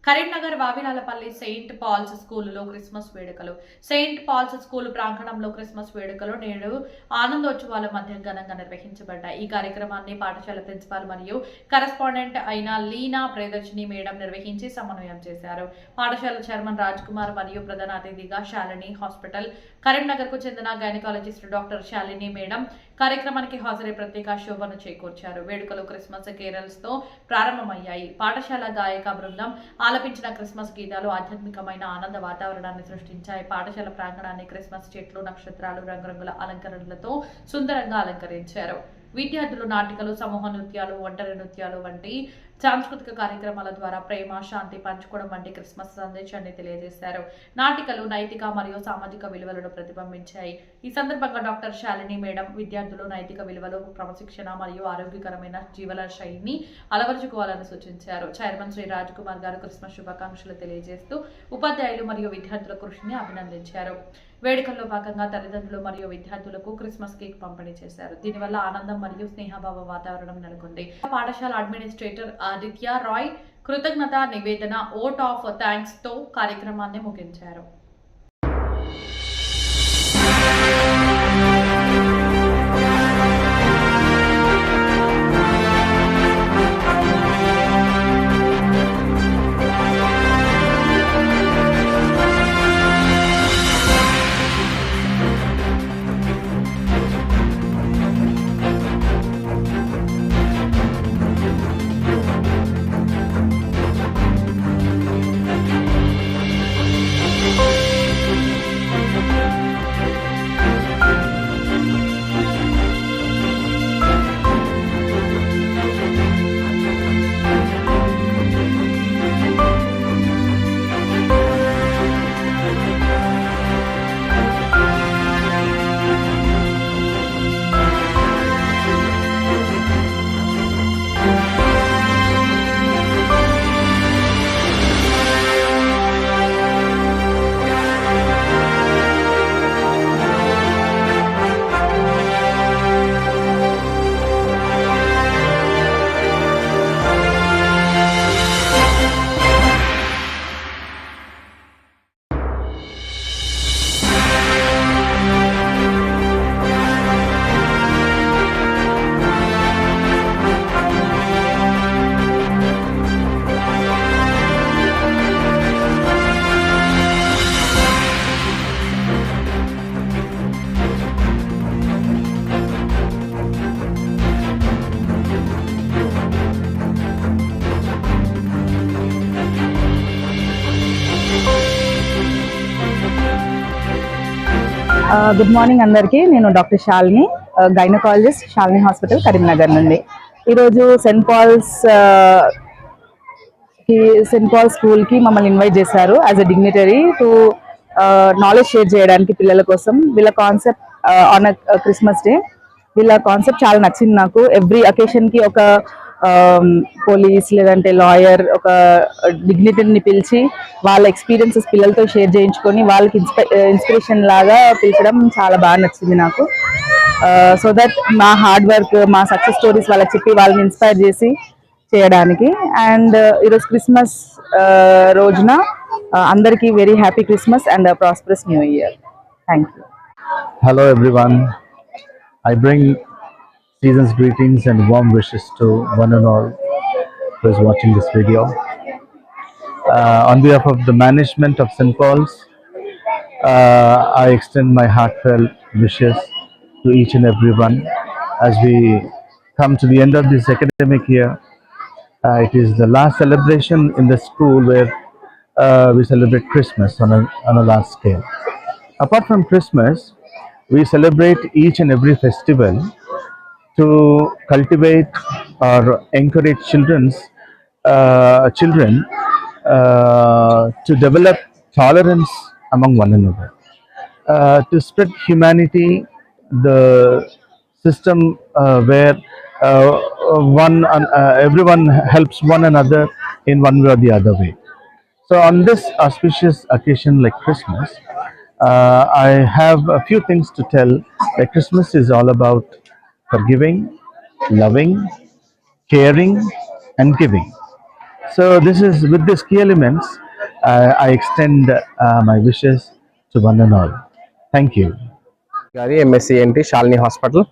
Karimnagar Vavilalapalli Saint Paul's స్కూలులో Christmas వేడుకలు. Saint Paul's school ప్రాంగణంలో క్రిస్మస్ వేడుకలు నేడు ఆనందోత్సవాల మధ్య ఘనంగా నిర్వహించబడ్డాయి. ఈ కార్యక్రమాన్ని పాఠశాల ప్రిన్సిపాల్ మరియు కరెస్పాండెంట్ అయిన లీనా ప్రియదర్శిని మేడం నిర్వహించి సమన్వయం చేశారు. పాఠశాల చైర్మన్ రాజ్ కుమార్ మరియు ప్రధాన అతిథిగా శాలిని హాస్పిటల్ కరీంనగర్ కు చెందిన గైనకాలజిస్ట్ డాక్టర్ శాలిని మేడం కార్యక్రమానికి హాజరై ప్రత్యేక శోభను చేకూర్చారు. వేడుకలు క్రిస్మస్ కేరల్స్ తో ప్రారంభమయ్యాయి. పాఠశాల గాయక బృందం ఆలపించిన క్రిస్మస్ గీతాలు ఆధ్యాత్మికమైన ఆనంద వాతావరణాన్ని సృష్టించాయి. పాఠశాల ప్రాంగణాన్ని క్రిస్మస్ చెట్లు, నక్షత్రాలు, రంగురంగుల అలంకరణలతో సుందరంగా అలంకరించారు. విద్యార్థులు నాటికలు, సమూహ నృత్యాలు, ఒంటరి నృత్యాలు వంటి సాంస్కృతిక కార్యక్రమాల ద్వారా ప్రేమ, శాంతి పంచుకోవడం వంటి క్రిస్మస్ సందేశాన్ని తెలియజేశారు. నాటికలు నైతిక మరియు సామాజిక విలువలను ప్రతిబింబించాయి. ఈ సందర్భంగా డాక్టర్ శాలిని మేడం విద్యార్థులు నైతిక విలువలు, క్రమశిక్షణ మరియు ఆరోగ్యకరమైన జీవన శైలిని అలవరుచుకోవాలని సూచించారు. చైర్మన్ శ్రీ రాజ్ కుమార్ గారు క్రిస్మస్ శుభాకాంక్షలు తెలియజేస్తూ ఉపాధ్యాయులు మరియు విద్యార్థుల కృషిని అభినందించారు. వేడుకల్లో భాగంగా తల్లిదండ్రులు మరియు విద్యార్థులకు క్రిస్మస్ కేక్ పంపిణీ చేశారు. దీనివల్ల ఆనందం మరియు స్నేహభావ వాతావరణం నెలకొంది. పాఠశాల అడ్మినిస్ట్రేటర్ ఆదిత్య రాయ్ కృతజ్ఞత నివేదన, ఓట్ ఆఫ్ థ్యాంక్స్ తో కార్యక్రమాన్ని ముగించారు. గుడ్ మార్నింగ్ అందరికీ. నేను doctor Shalini, gynaecologist, Shalini hospital Karimnagar నుండి. ఈరోజు సెయింట్ పాల్ స్కూల్కి మమ్మల్ని ఇన్వైట్ చేశారు as a dignitary to knowledge share చేయడానికి పిల్లల కోసం. వీళ్ళ కాన్సెప్ట్ ఆన్ క్రిస్మస్ డే, వీళ్ళ కాన్సెప్ట్ చాలా నచ్చింది నాకు. ఎవ్రీ అకేషన్కి ఒక పోలీస్ లేదంటే లాయర్, ఒక డిగ్నిటరీని పిలిచి వాళ్ళ ఎక్స్పీరియన్సెస్ పిల్లలతో షేర్ చేయించుకొని వాళ్ళకి ఇన్స్పిరేషన్ లాగా పిలిచడం చాలా బాగా నచ్చింది నాకు. సో దట్ మా హార్డ్ వర్క్, మా సక్సెస్ స్టోరీస్ వాళ్ళకి చెప్పి వాళ్ళని ఇన్స్పైర్ చేసి చేయడానికి. అండ్ ఈరోజు క్రిస్మస్ రోజున అందరికీ very happy Christmas and prosperous new year. Thank you. Hello everyone. I bring season's greetings and warm wishes to one and all who is watching this video. On behalf of the management of St. Paul's, I extend my heartfelt wishes to each and everyone as we come to the end of this academic year. It is the last celebration in the school where we celebrate Christmas on a large scale. Apart from Christmas, we celebrate each and every festival to cultivate or encourage children to develop tolerance among one another, to spread humanity, the system where everyone helps one another in one way or the other way. So on this auspicious occasion like Christmas, I have a few things to tell. That Christmas is all about forgiving, loving, caring and giving. So this is with these key elements, I extend my wishes to one and all. Thank you. గారి MSc ఏంటి Shalini hospital.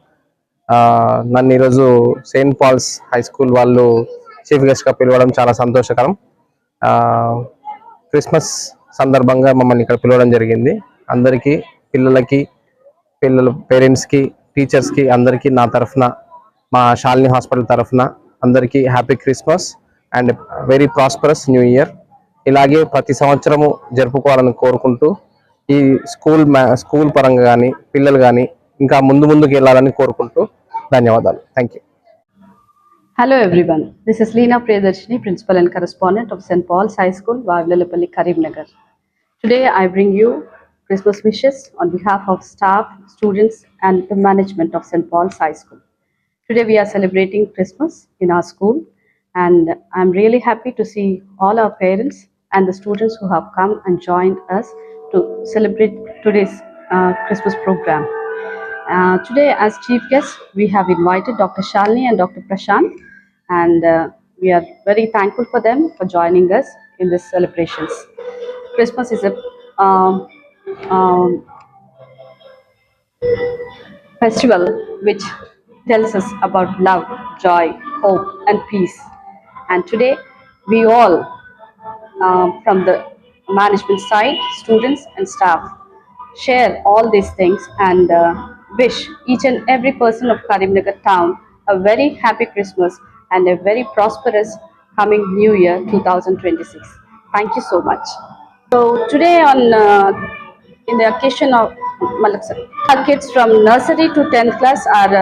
నన్ను ఈరోజు Saint Paul's high school వాళ్ళు chief గెస్ట్గా పిలవడం చాలా సంతోషకరం. Christmas సందర్భంగా మమ్మల్ని ఇక్కడ పిలవడం జరిగింది. అందరికీ పిల్లల పేరెంట్స్కి టీచర్స్కి అందరికీ నా తరఫున మా షాలిని హాస్పిటల్ తరఫున అందరికీ happy Christmas and very prosperous new year. ఇలాగే ప్రతి సంవత్సరము జరుపుకోవాలని కోరుకుంటూ ఈ స్కూల్ పరంగా కానీ పిల్లలు కానీ ఇంకా ముందుకు వెళ్ళాలని కోరుకుంటూ ధన్యవాదాలు. Thank you. Hello everyone, this is Leena Priyadarshini, Principal and Correspondent of St. Paul's High School, Vavilalapalli, Karimnagar. Today I bring you Christmas wishes on behalf of staff, students and the management of St. Paul's High School. Today we are celebrating Christmas in our school and I'm really happy to see all our parents and the students who have come and joined us to celebrate today's Christmas program. Today as chief guests we have invited Dr. Shalini and Dr. Prashant and we are very thankful for them for joining us in this celebrations. Christmas is a festival which tells us about love, joy, hope and peace. And today we all from the management side, students and staff share all these things and wish each and every person of Karimnagar town a very happy Christmas and a very prosperous coming New Year 2026. Thank you so much. So today in the occasion of our kids from nursery to 10th class are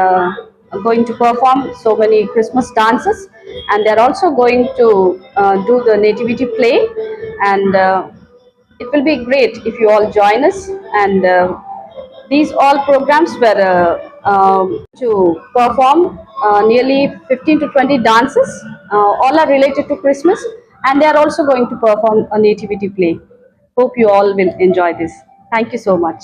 going to perform so many Christmas dances and they are also going to do the nativity play and it will be great if you all join us and these all programs were to perform nearly 15 to 20 dances. All are related to Christmas and they are also going to perform a nativity play. Hope you all will enjoy this. Thank you so much.